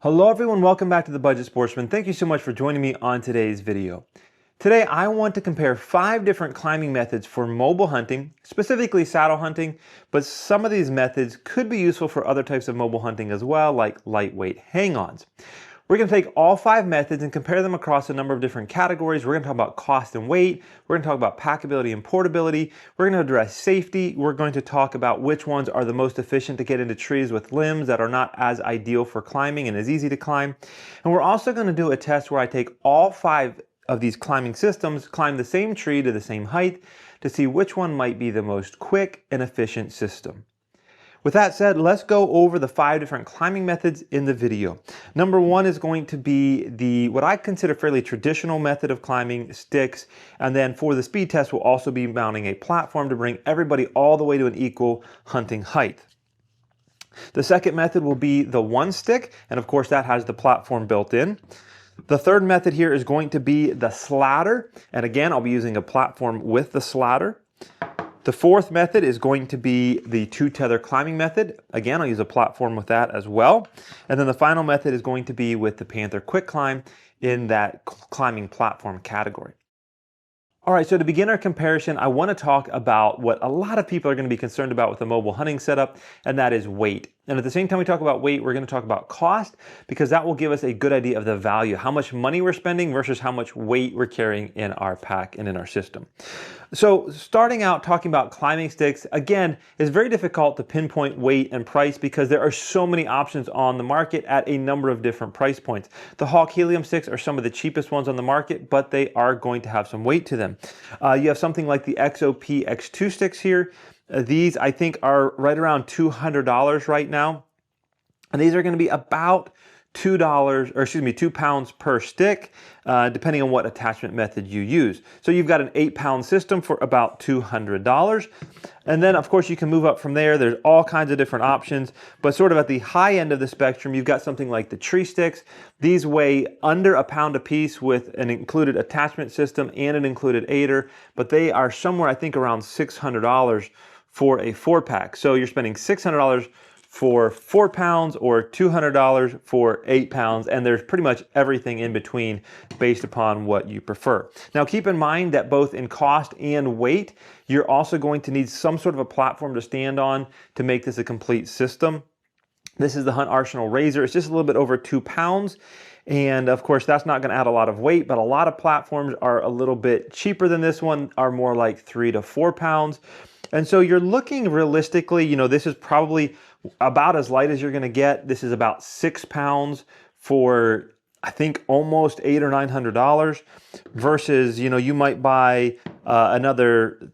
Hello everyone, welcome back to The Budget Sportsman. Thank you so much for joining me on today's video. Today I want to compare 5 different climbing methods for mobile hunting, specifically saddle hunting, but some of these methods could be useful for other types of mobile hunting as well, like lightweight hang-ons. We're going to take all 5 methods and compare them across a number of different categories. We're going to talk about cost and weight. We're going to talk about packability and portability. We're going to address safety. We're going to talk about which ones are the most efficient to get into trees with limbs that are not as ideal for climbing and as easy to climb. And we're also going to do a test where I take all 5 of these climbing systems, climb the same tree to the same height to see which one might be the most quick and efficient system. With that said, let's go over the 5 different climbing methods in the video. Number 1 is going to be what I consider fairly traditional method of climbing, sticks. And then for the speed test, we'll also be mounting a platform to bring everybody all the way to an equal hunting height. The second method will be the one stick, and of course that has the platform built in. The third method here is going to be the sladder, and again I'll be using a platform with the sladder. The fourth method is going to be the 2-tether climbing method. Again, I'll use a platform with that as well. And then the final method is going to be with the Panther Quick Climb in that climbing platform category. All right, so to begin our comparison, I want to talk about what a lot of people are going to be concerned about with a mobile hunting setup, and that is weight. And at the same time we talk about weight, we're going to talk about cost, because that will give us a good idea of the value, how much money we're spending versus how much weight we're carrying in our pack and in our system. So starting out talking about climbing sticks, again, it's very difficult to pinpoint weight and price because there are so many options on the market at a number of different price points. The Hawk Helium sticks are some of the cheapest ones on the market, but they are going to have some weight to them. You have something like the XOP X2 sticks here. These I think are right around $200 right now. And these are going to be about $2 2 pounds per stick, depending on what attachment method you use. So you've got an 8-pound system for about $200. And then of course you can move up from there. There's all kinds of different options, but sort of at the high end of the spectrum, you've got something like the tree sticks. These weigh under a pound a piece with an included attachment system and an included aider, but they are somewhere I think around $600 for a 4-pack. So you're spending $600 for 4 pounds or $200 for 8 pounds, and there's pretty much everything in between based upon what you prefer. Now keep in mind that both in cost and weight, you're also going to need some sort of a platform to stand on to make this a complete system. This is the Hunt Arsenal Razor. It's just a little bit over 2 pounds. And of course, that's not going to add a lot of weight, but a lot of platforms are a little bit cheaper than this one, are more like 3 to 4 pounds. And so you're looking realistically, this is probably about as light as you're going to get. This is about 6 pounds for, I think, almost $800 or $900 versus, you might buy another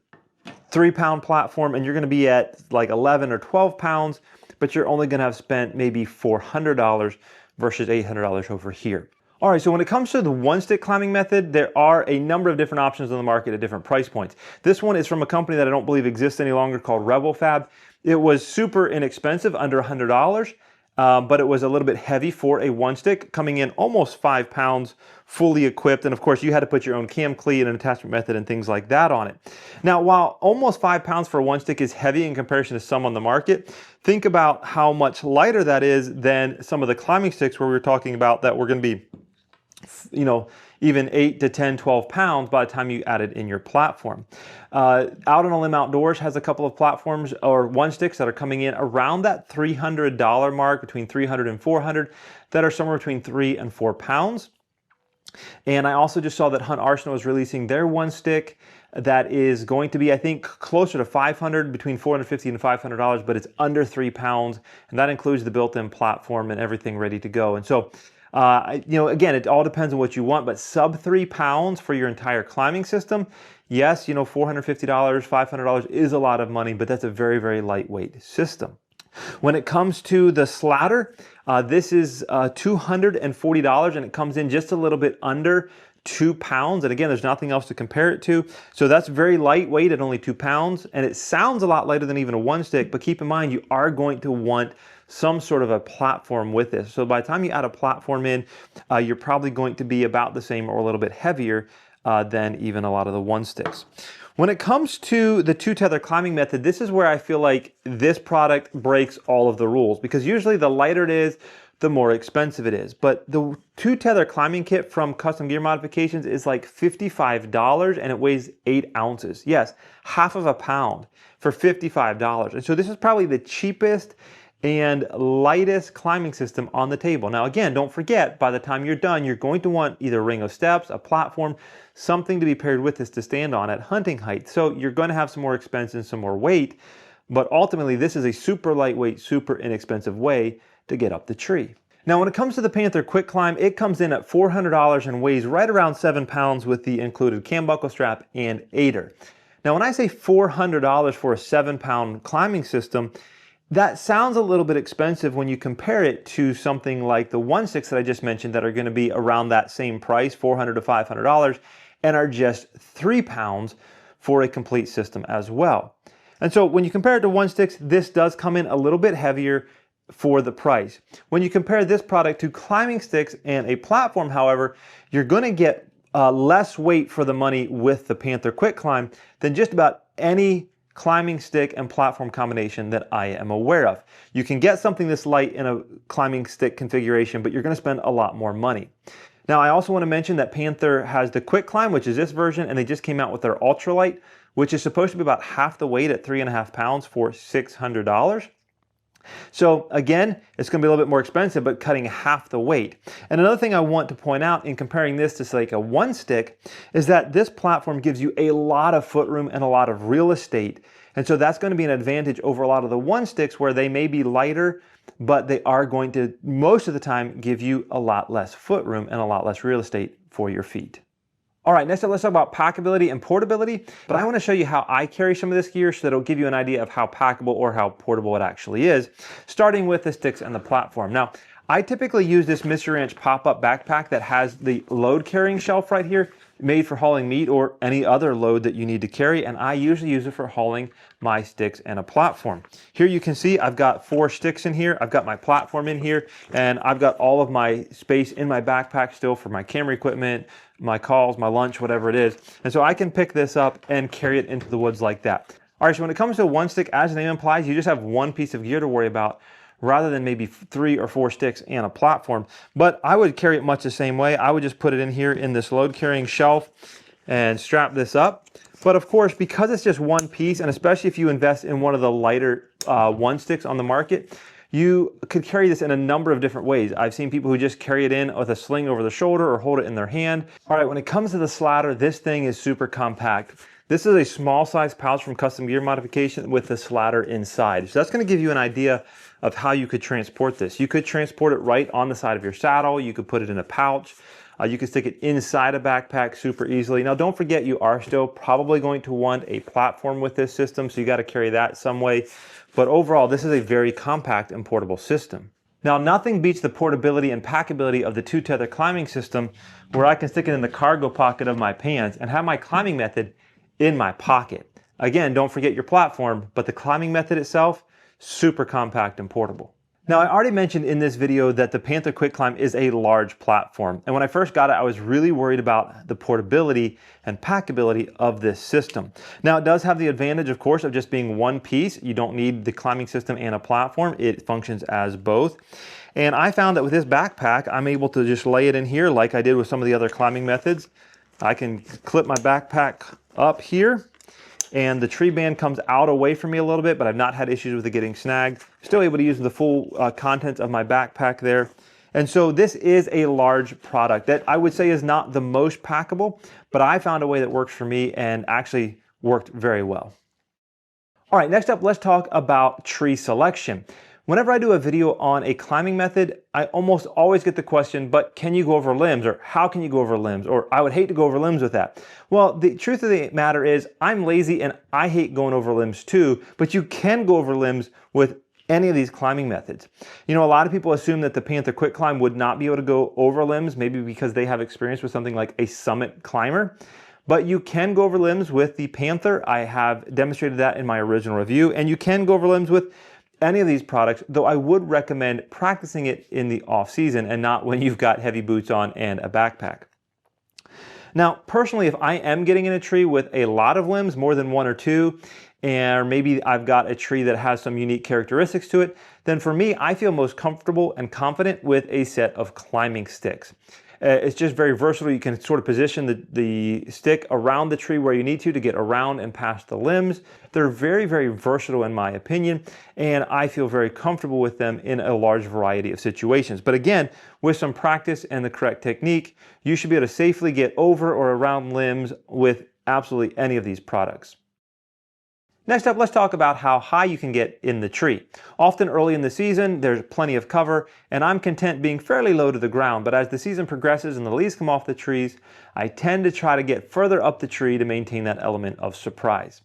3-pound platform and you're going to be at like 11 or 12 pounds, but you're only going to have spent maybe $400 versus $800 over here. All right, so when it comes to the one-stick climbing method, there are a number of different options on the market at different price points. This one is from a company that I don't believe exists any longer called Rebel Fab. It was super inexpensive, under $100, but it was a little bit heavy for a one-stick, coming in almost 5 pounds, fully equipped. And of course, you had to put your own cam cleat and an attachment method and things like that on it. Now, while almost 5 pounds for a one-stick is heavy in comparison to some on the market, think about how much lighter that is than some of the climbing sticks where we were talking about that were going to be even 8 to 10, 12 pounds by the time you add it in your platform. Out on a Limb Outdoors has a couple of platforms or one sticks that are coming in around that $300 mark, between $300 and $400, that are somewhere between 3 and 4 pounds. And I also just saw that Hunt Arsenal is releasing their one stick that is going to be, I think, closer to $500, between $450 and $500, but it's under 3 pounds, and that includes the built-in platform and everything ready to go. And so again, it all depends on what you want, but sub 3 pounds for your entire climbing system, yes, $450, $500 is a lot of money, but that's a very, very lightweight system. When it comes to the sladder, this is $240, and it comes in just a little bit under 2 pounds. And again, there's nothing else to compare it to. So that's very lightweight at only 2 pounds. And it sounds a lot lighter than even a one stick, but keep in mind, you are going to want some sort of a platform with this. So by the time you add a platform in, you're probably going to be about the same or a little bit heavier than even a lot of the one sticks. When it comes to the 2-tether climbing method, this is where I feel like this product breaks all of the rules, because usually the lighter it is, the more expensive it is. But the 2-tether climbing kit from Custom Gear Modifications is like $55 and it weighs 8 ounces. Yes, half of a pound for $55. And so this is probably the cheapest and lightest climbing system on the table. Now again, don't forget, by the time you're done, you're going to want either a ring of steps, a platform, something to be paired with this to stand on at hunting height. So you're going to have some more expense and some more weight, but ultimately this is a super lightweight, super inexpensive way to get up the tree. Now when it comes to the Panther Quick Climb, it comes in at $400 and weighs right around 7 pounds with the included cam buckle strap and aider. Now when I say $400 for a 7-pound climbing system, that sounds a little bit expensive when you compare it to something like the 1.6 that I just mentioned that are going to be around that same price, $400 to $500, and are just 3 pounds for a complete system as well. And so when you compare it to 1.6, this does come in a little bit heavier for the price. When you compare this product to climbing sticks and a platform, however, you're going to get less weight for the money with the Panther Quick Climb than just about any climbing stick and platform combination that I am aware of. You can get something this light in a climbing stick configuration, but you're going to spend a lot more money. Now, I also want to mention that Panther has the Quick Climb, which is this version, and they just came out with their ultralight, which is supposed to be about half the weight at 3.5 pounds for $600. So again, it's going to be a little bit more expensive, but cutting half the weight. And another thing I want to point out in comparing this to like a 1-stick is that this platform gives you a lot of foot room and a lot of real estate. And so that's going to be an advantage over a lot of the 1-sticks where they may be lighter, but they are going to, most of the time, give you a lot less foot room and a lot less real estate for your feet. All right, next up, let's talk about packability and portability. But I want to show you how I carry some of this gear so that it'll give you an idea of how packable or how portable it actually is, starting with the sticks and the platform. Now, I typically use this Mr. Ranch pop-up backpack that has the load carrying shelf right here, made for hauling meat or any other load that you need to carry, and I usually use it for hauling my sticks and a platform. Here you can see I've got 4 sticks in here, I've got my platform in here, and I've got all of my space in my backpack still for my camera equipment, my calls, my lunch, whatever it is. And so I can pick this up and carry it into the woods like that. All right, so when it comes to 1-stick, as the name implies, you just have one piece of gear to worry about rather than maybe 3 or 4 sticks and a platform. But I would carry it much the same way. I would just put it in here in this load carrying shelf and strap this up. But of course, because it's just one piece, and especially if you invest in one of the lighter 1-sticks on the market, you could carry this in a number of different ways. I've seen people who just carry it in with a sling over the shoulder or hold it in their hand. All right, when it comes to the slather, this thing is super compact. This is a small size pouch from Custom Gear Modification with the slather inside. So that's going to give you an idea of how you could transport this. You could transport it right on the side of your saddle. You could put it in a pouch. You could stick it inside a backpack super easily. Now don't forget, you are still probably going to want a platform with this system, so you got to carry that some way. But overall, this is a very compact and portable system. Now, nothing beats the portability and packability of the 2-tether climbing system, where I can stick it in the cargo pocket of my pants and have my climbing method in my pocket. Again, don't forget your platform, but the climbing method itself, super compact and portable. Now, I already mentioned in this video that the Panther Quick Climb is a large platform. And when I first got it, I was really worried about the portability and packability of this system. Now, it does have the advantage, of course, of just being one piece. You don't need the climbing system and a platform. It functions as both. And I found that with this backpack, I'm able to just lay it in here like I did with some of the other climbing methods. I can clip my backpack up here, and the tree band comes out away from me a little bit, but I've not had issues with it getting snagged. Still able to use the full contents of my backpack there. And so this is a large product that I would say is not the most packable, but I found a way that works for me and actually worked very well. All right, next up, let's talk about tree selection. Whenever I do a video on a climbing method, I almost always get the question, but can you go over limbs? Or how can you go over limbs? Or I would hate to go over limbs with that. Well, the truth of the matter is I'm lazy and I hate going over limbs too, but you can go over limbs with any of these climbing methods. You know, a lot of people assume that the Panther Quick Climb would not be able to go over limbs, maybe because they have experience with something like a summit climber. But you can go over limbs with the Panther. I have demonstrated that in my original review, and you can go over limbs with any of these products, though I would recommend practicing it in the off season and not when you've got heavy boots on and a backpack. Now, personally, if I am getting in a tree with a lot of limbs, more than 1 or 2, and maybe I've got a tree that has some unique characteristics to it, then for me, I feel most comfortable and confident with a set of climbing sticks. It's just very versatile. You can sort of position the stick around the tree where you need to get around and past the limbs. They're very, very versatile in my opinion, and I feel very comfortable with them in a large variety of situations. But again, with some practice and the correct technique, you should be able to safely get over or around limbs with absolutely any of these products. Next up, let's talk about how high you can get in the tree. Often early in the season, there's plenty of cover, and I'm content being fairly low to the ground, but as the season progresses and the leaves come off the trees, I tend to try to get further up the tree to maintain that element of surprise.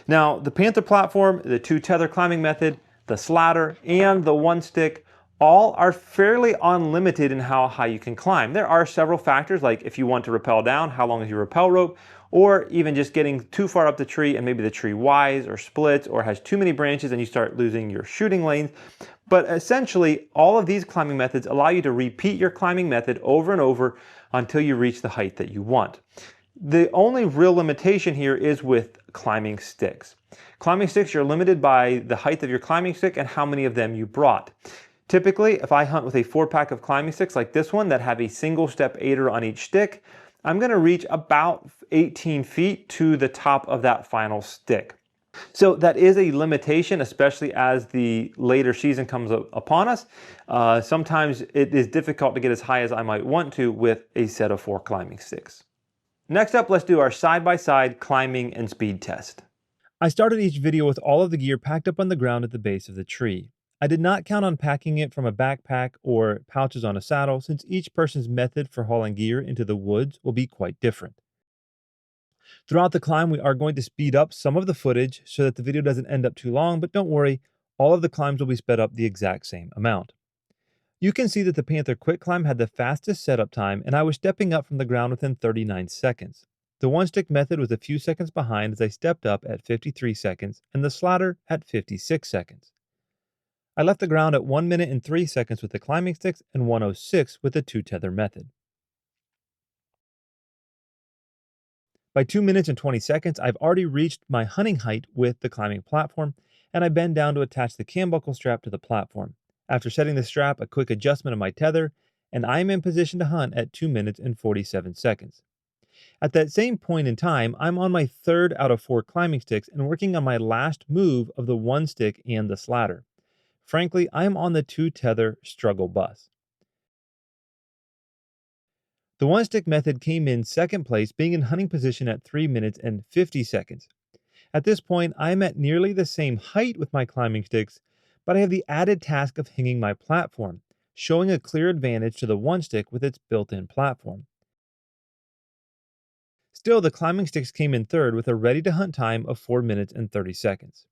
Now, the Panther platform, the 2-tether climbing method, the sladder, and the 1-stick all are fairly unlimited in how high you can climb. There are several factors, like if you want to rappel down, how long is your rappel rope, or even just getting too far up the tree and maybe the tree wise or splits or has too many branches and you start losing your shooting lanes. But essentially, all of these climbing methods allow you to repeat your climbing method over and over until you reach the height that you want. The only real limitation here is with climbing sticks. Climbing sticks, you're limited by the height of your climbing stick and how many of them you brought. Typically, if I hunt with a 4-pack of climbing sticks like this one that have a single step aider on each stick, I'm going to reach about 18 feet to the top of that final stick. So that is a limitation, especially as the later season comes upon us. Sometimes it is difficult to get as high as I might want to with a set of 4 climbing sticks. Next up, let's do our side-by-side climbing and speed test. I started each video with all of the gear packed up on the ground at the base of the tree. I did not count on packing it from a backpack or pouches on a saddle, since each person's method for hauling gear into the woods will be quite different. Throughout the climb, we are going to speed up some of the footage so that the video doesn't end up too long, but don't worry, all of the climbs will be sped up the exact same amount. You can see that the Panther Quick Climb had the fastest setup time, and I was stepping up from the ground within 39 seconds. The 1-stick method was a few seconds behind as I stepped up at 53 seconds, and the sladder at 56 seconds. I left the ground at 1 minute and 3 seconds with the climbing sticks and 1:06 with the 2-tether method. By 2 minutes and 20 seconds, I've already reached my hunting height with the climbing platform, and I bend down to attach the cam buckle strap to the platform. After setting the strap, a quick adjustment of my tether, and I am in position to hunt at 2 minutes and 47 seconds. At that same point in time, I'm on my 3rd out of 4 climbing sticks and working on my last move of the 1-stick and the sladder. Frankly, I am on the 2-tether struggle bus. The 1-stick method came in 2nd place, being in hunting position at 3 minutes and 50 seconds. At this point, I am at nearly the same height with my climbing sticks, but I have the added task of hanging my platform, showing a clear advantage to the 1-stick with its built-in platform. Still, the climbing sticks came in 3rd with a ready-to-hunt time of 4 minutes and 30 seconds.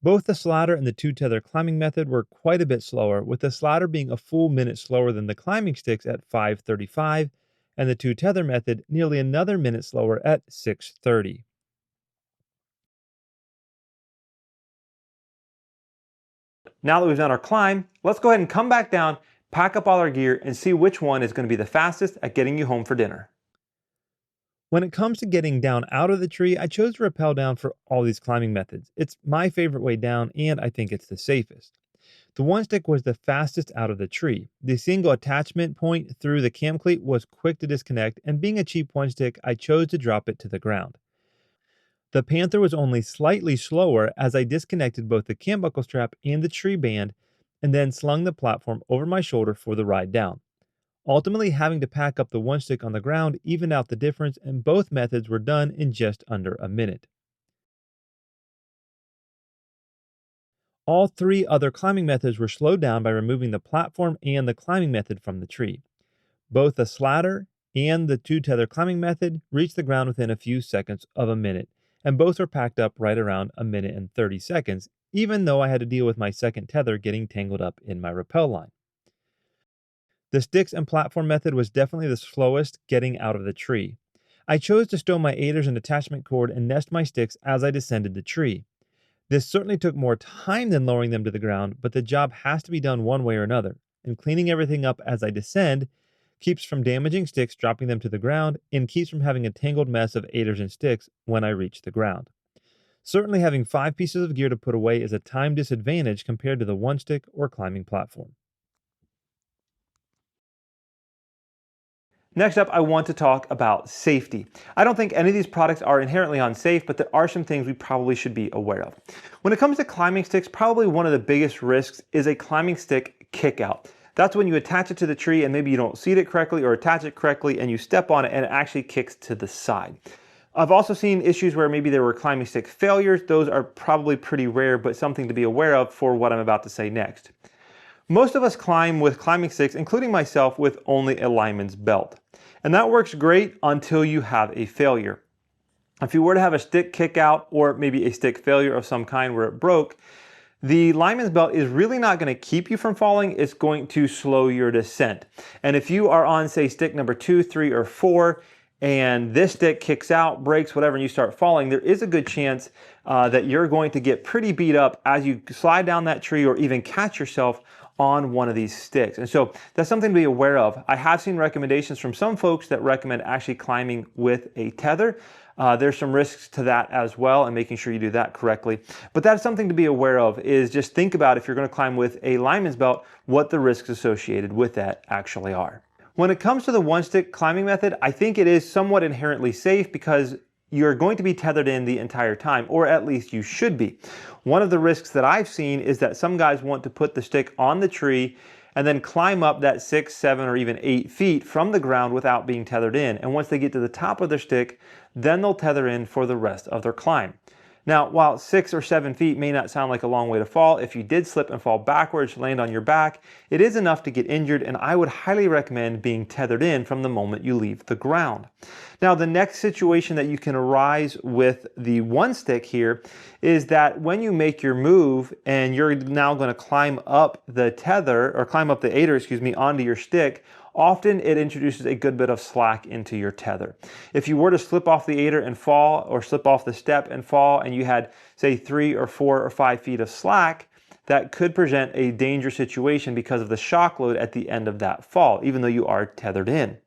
Both the sladder and the 2-tether climbing method were quite a bit slower, with the sladder being a full minute slower than the climbing sticks at 5:35, and the 2-tether method nearly another minute slower at 6:30. Now that we've done our climb, let's go ahead and come back down, pack up all our gear, and see which one is going to be the fastest at getting you home for dinner. When it comes to getting down out of the tree, I chose to rappel down for all these climbing methods. It's my favorite way down, and I think it's the safest. The 1-stick was the fastest out of the tree. The single attachment point through the cam cleat was quick to disconnect, and being a cheap 1-stick, I chose to drop it to the ground. The Panther was only slightly slower as I disconnected both the cam buckle strap and the tree band, and then slung the platform over my shoulder for the ride down. Ultimately, having to pack up the 1-stick on the ground evened out the difference, and both methods were done in just under a minute. All 3 other climbing methods were slowed down by removing the platform and the climbing method from the tree. Both the sladder and the 2-tether climbing method reached the ground within a few seconds of a minute, and both were packed up right around a minute and 30 seconds, even though I had to deal with my second tether getting tangled up in my rappel line. The sticks and platform method was definitely the slowest getting out of the tree. I chose to stow my aiders and attachment cord and nest my sticks as I descended the tree. This certainly took more time than lowering them to the ground, but the job has to be done one way or another, and cleaning everything up as I descend keeps from damaging sticks dropping them to the ground and keeps from having a tangled mess of aiders and sticks when I reach the ground. Certainly having 5 pieces of gear to put away is a time disadvantage compared to the one stick or climbing platform. Next up, I want to talk about safety. I don't think any of these products are inherently unsafe, but there are some things we probably should be aware of. When it comes to climbing sticks, probably one of the biggest risks is a climbing stick kick out. That's when you attach it to the tree and maybe you don't seat it correctly or attach it correctly and you step on it and it actually kicks to the side. I've also seen issues where maybe there were climbing stick failures. Those are probably pretty rare, but something to be aware of for what I'm about to say next. Most of us climb with climbing sticks, including myself, with only a lineman's belt. And that works great until you have a failure. If you were to have a stick kick out or maybe a stick failure of some kind where it broke, the lineman's belt is really not going to keep you from falling. It's going to slow your descent. And if you are on, say, stick number 2, 3, or 4, and this stick kicks out, breaks, whatever, and you start falling, there is a good chance that you're going to get pretty beat up as you slide down that tree or even catch yourself on one of these sticks. And so that's something to be aware of. I have seen recommendations from some folks that recommend actually climbing with a tether. There's some risks to that as well, and making sure you do that correctly. But that's something to be aware of, is just think about, if you're going to climb with a lineman's belt, what the risks associated with that actually are. When it comes to the one stick climbing method, I think it is somewhat inherently safe because you're going to be tethered in the entire time, or at least you should be. One of the risks that I've seen is that some guys want to put the stick on the tree and then climb up that 6, 7, or even 8 feet from the ground without being tethered in. And once they get to the top of their stick, then they'll tether in for the rest of their climb. Now, while 6 or 7 feet may not sound like a long way to fall, if you did slip and fall backwards, land on your back, it is enough to get injured, and I would highly recommend being tethered in from the moment you leave the ground. Now, the next situation that you can arise with the one stick here is that when you make your move and you're now going to climb up the tether, or climb up the aider, onto your stick, often it introduces a good bit of slack into your tether. If you were to slip off the aider and fall, or slip off the step and fall, and you had, say, 3 or 4 or 5 feet of slack, that could present a dangerous situation because of the shock load at the end of that fall, even though you are tethered in.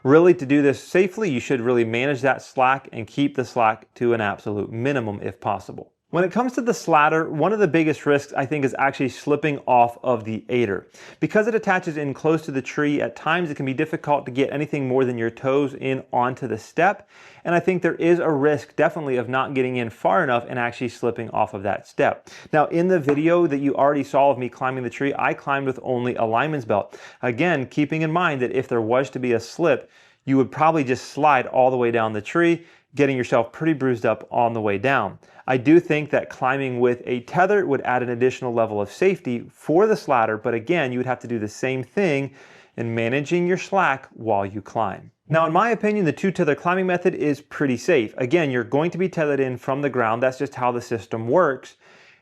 Really, to do this safely, you should really manage that slack and keep the slack to an absolute minimum if possible. When it comes to the slather, one of the biggest risks I think is actually slipping off of the aider. Because it attaches in close to the tree, at times it can be difficult to get anything more than your toes in onto the step. And I think there is a risk definitely of not getting in far enough and actually slipping off of that step. Now, in the video that you already saw of me climbing the tree, I climbed with only a lineman's belt. Again, keeping in mind that if there was to be a slip, you would probably just slide all the way down the tree, getting yourself pretty bruised up on the way down. I do think that climbing with a tether would add an additional level of safety for the slather, but again, you would have to do the same thing in managing your slack while you climb. Now, in my opinion, the 2-tether climbing method is pretty safe. Again, you're going to be tethered in from the ground. That's just how the system works.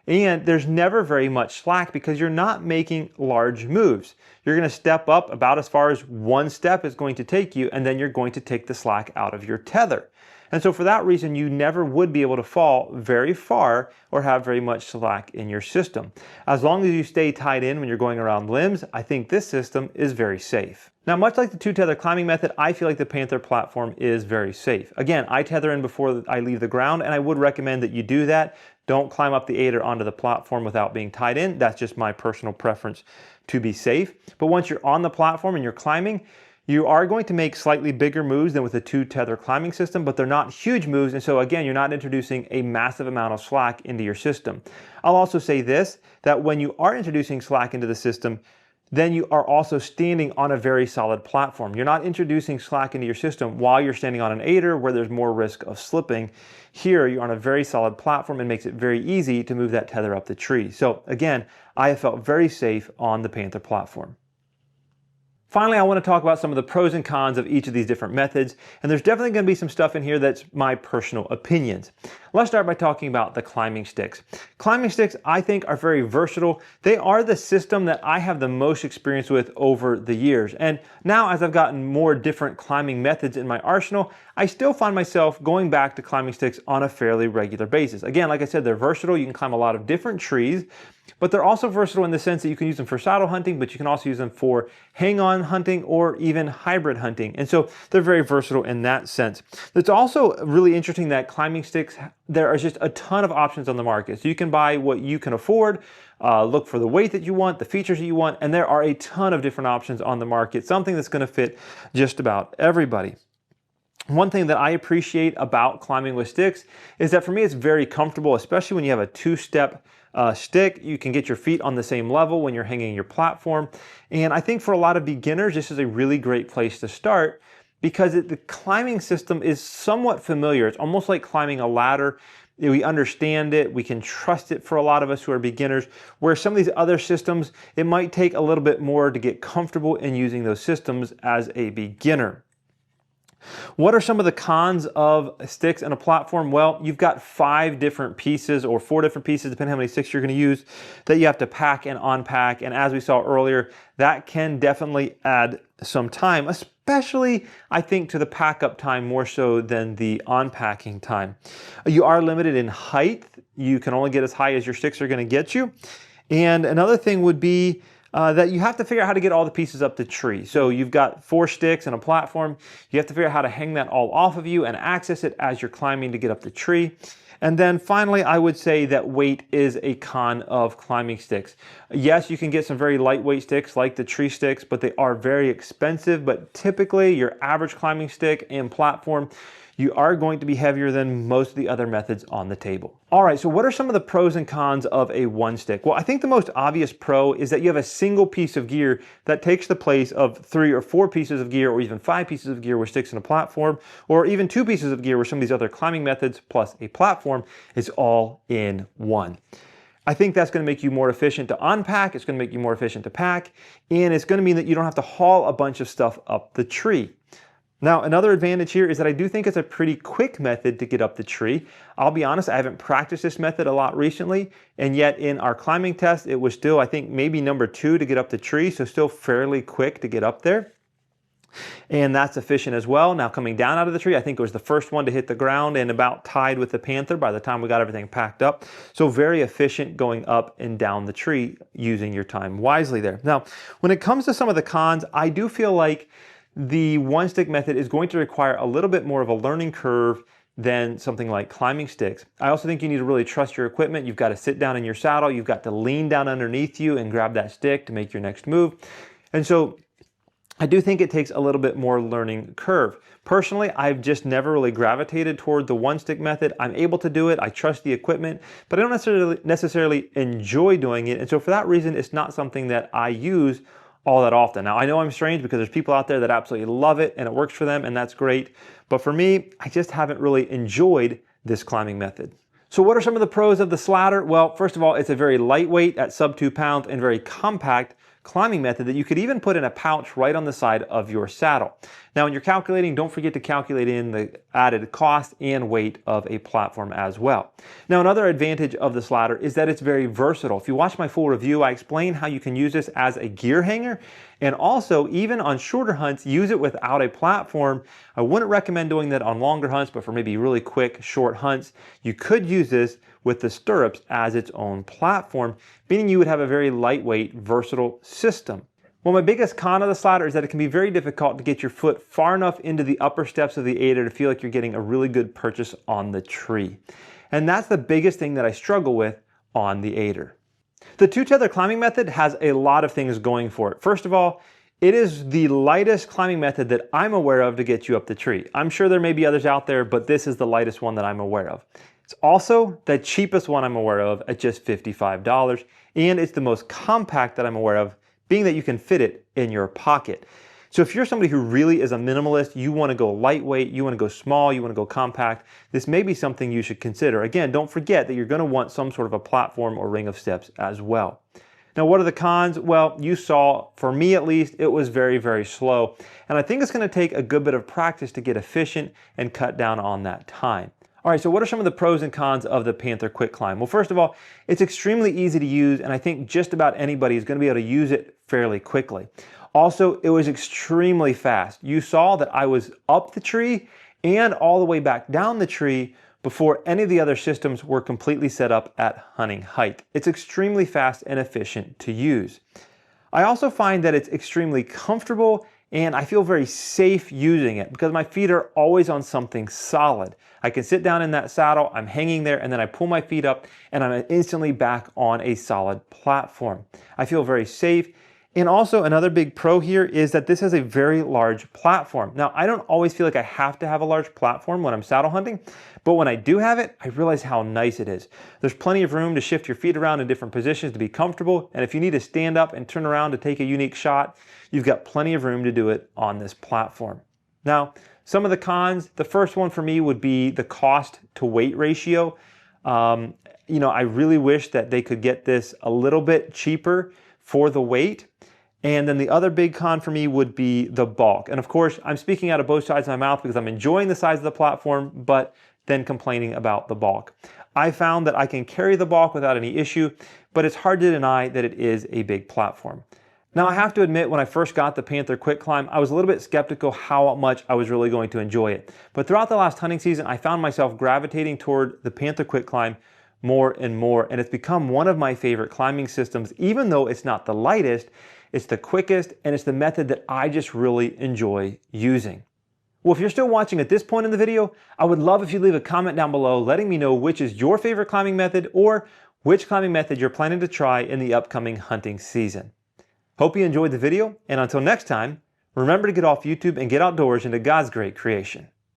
And there's never very much slack because you're not making large moves. You're going to step up about as far as one step is going to take you, and then you're going to take the slack out of your tether. And so for that reason, you never would be able to fall very far or have very much slack in your system. As long as you stay tied in when you're going around limbs, I think this system is very safe. Now, much like the 2-tether climbing method, I feel like the Panther platform is very safe. Again, I tether in before I leave the ground, and I would recommend that you do that. Don't climb up the aider onto the platform without being tied in. That's just my personal preference to be safe. But once you're on the platform and you're climbing, you are going to make slightly bigger moves than with a 2-tether climbing system, but they're not huge moves, and so again, you're not introducing a massive amount of slack into your system. I'll also say this, that when you are introducing slack into the system, then you are also standing on a very solid platform. You're not introducing slack into your system while you're standing on an aider where there's more risk of slipping. Here, you're on a very solid platform and makes it very easy to move that tether up the tree. So again, I have felt very safe on the Panther platform. Finally, I want to talk about some of the pros and cons of each of these different methods, and there's definitely going to be some stuff in here that's my personal opinions. Let's start by talking about the climbing sticks. Climbing sticks, I think, are very versatile. They are the system that I have the most experience with over the years, and now as I've gotten more different climbing methods in my arsenal, I still find myself going back to climbing sticks on a fairly regular basis. Again, like I said, they're versatile. You can climb a lot of different trees. but they're also versatile in the sense that you can use them for saddle hunting, but you can also use them for hang-on hunting or even hybrid hunting. And so they're very versatile in that sense. It's also really interesting that climbing sticks, there are just a ton of options on the market. So you can buy what you can afford, look for the weight that you want, the features that you want, and there are a ton of different options on the market, something that's going to fit just about everybody. One thing that I appreciate about climbing with sticks is that for me it's very comfortable, especially when you have a two-step stick. You can get your feet on the same level when you're hanging your platform. And I think for a lot of beginners, this is a really great place to start because the climbing system is somewhat familiar. It's almost like climbing a ladder. We understand it, we can trust it for a lot of us who are beginners, where some of these other systems, it might take a little bit more to get comfortable in using those systems as a beginner. What are some of the cons of sticks and a platform? Well, you've got 5 different pieces or 4 different pieces, depending on how many sticks you're going to use, that you have to pack and unpack. And as we saw earlier, that can definitely add some time, especially I think to the pack up time more so than the unpacking time. You are limited in height. You can only get as high as your sticks are going to get you. And another thing would be that you have to figure out how to get all the pieces up the tree. So you've got 4 sticks and a platform. You have to figure out how to hang that all off of you and access it as you're climbing to get up the tree. And then finally, I would say that weight is a con of climbing sticks. Yes, you can get some very lightweight sticks like the tree sticks, but they are very expensive. But typically your average climbing stick and platform, you are going to be heavier than most of the other methods on the table. All right, so what are some of the pros and cons of a one stick? Well, I think the most obvious pro is that you have a single piece of gear that takes the place of 3 or 4 pieces of gear or even 5 pieces of gear with sticks and a platform, or even 2 pieces of gear with some of these other climbing methods plus a platform is all in one. I think that's going to make you more efficient to unpack, it's going to make you more efficient to pack, and it's going to mean that you don't have to haul a bunch of stuff up the tree. Now, another advantage here is that I do think it's a pretty quick method to get up the tree. I'll be honest, I haven't practiced this method a lot recently, and yet in our climbing test, it was still, I think, maybe number 2 to get up the tree, so still fairly quick to get up there. And that's efficient as well. Now, coming down out of the tree, I think it was the first one to hit the ground and about tied with the Panther by the time we got everything packed up. So very efficient going up and down the tree using your time wisely there. Now, when it comes to some of the cons, I do feel like the one stick method is going to require a little bit more of a learning curve than something like climbing sticks. I also think you need to really trust your equipment. You've got to sit down in your saddle. You've got to lean down underneath you and grab that stick to make your next move. And so I do think it takes a little bit more learning curve. Personally, I've just never really gravitated toward the one stick method. I'm able to do it. I trust the equipment, but I don't necessarily enjoy doing it. And so for that reason, it's not something that I use all that often. Now, I know I'm strange because there's people out there that absolutely love it and it works for them, and that's great. But for me, I just haven't really enjoyed this climbing method. So what are some of the pros of the sladder? Well, first of all, it's a very lightweight at sub 2 pounds and very compact climbing method that you could even put in a pouch right on the side of your saddle. Now, when you're calculating, don't forget to calculate in the added cost and weight of a platform as well. Now, another advantage of this ladder is that it's very versatile. If you watch my full review, I explain how you can use this as a gear hanger, and also even on shorter hunts, use it without a platform. I wouldn't recommend doing that on longer hunts, but for maybe really quick, short hunts, you could use this with the stirrups as its own platform, meaning you would have a very lightweight, versatile system. Well, my biggest con of the sladder is that it can be very difficult to get your foot far enough into the upper steps of the aider to feel like you're getting a really good purchase on the tree. And that's the biggest thing that I struggle with on the aider. The two-tether climbing method has a lot of things going for it. First of all, it is the lightest climbing method that I'm aware of to get you up the tree. I'm sure there may be others out there, but this is the lightest one that I'm aware of. It's also the cheapest one I'm aware of at just $55, and it's the most compact that I'm aware of, being that you can fit it in your pocket. So if you're somebody who really is a minimalist, you want to go lightweight, you want to go small, you want to go compact, this may be something you should consider. Again, don't forget that you're going to want some sort of a platform or ring of steps as well. Now, what are the cons? Well, you saw, for me at least, it was very, very slow. And I think it's going to take a good bit of practice to get efficient and cut down on that time. All right, so what are some of the pros and cons of the Panther Quick Climb? Well, first of all, it's extremely easy to use, and I think just about anybody is going to be able to use it fairly quickly. Also, it was extremely fast. You saw that I was up the tree and all the way back down the tree before any of the other systems were completely set up at hunting height. It's extremely fast and efficient to use. I also find that it's extremely comfortable and I feel very safe using it because my feet are always on something solid. I can sit down in that saddle, I'm hanging there, and then I pull my feet up and I'm instantly back on a solid platform. I feel very safe. And also another big pro here is that this has a very large platform. Now, I don't always feel like I have to have a large platform when I'm saddle hunting, but when I do have it, I realize how nice it is. There's plenty of room to shift your feet around in different positions to be comfortable, and if you need to stand up and turn around to take a unique shot, you've got plenty of room to do it on this platform. Now, some of the cons, the first one for me would be the cost to weight ratio. I really wish that they could get this a little bit cheaper for the weight. And then the other big con for me would be the bulk. And of course, I'm speaking out of both sides of my mouth because I'm enjoying the size of the platform, but then complaining about the bulk. I found that I can carry the bulk without any issue, but it's hard to deny that it is a big platform. Now, I have to admit, when I first got the Panther Quick Climb, I was a little bit skeptical how much I was really going to enjoy it. But throughout the last hunting season, I found myself gravitating toward the Panther Quick Climb more and more, and it's become one of my favorite climbing systems, even though it's not the lightest. It's the quickest, and it's the method that I just really enjoy using. Well, if you're still watching at this point in the video, I would love if you leave a comment down below letting me know which is your favorite climbing method or which climbing method you're planning to try in the upcoming hunting season. Hope you enjoyed the video, and until next time, remember to get off YouTube and get outdoors into God's great creation.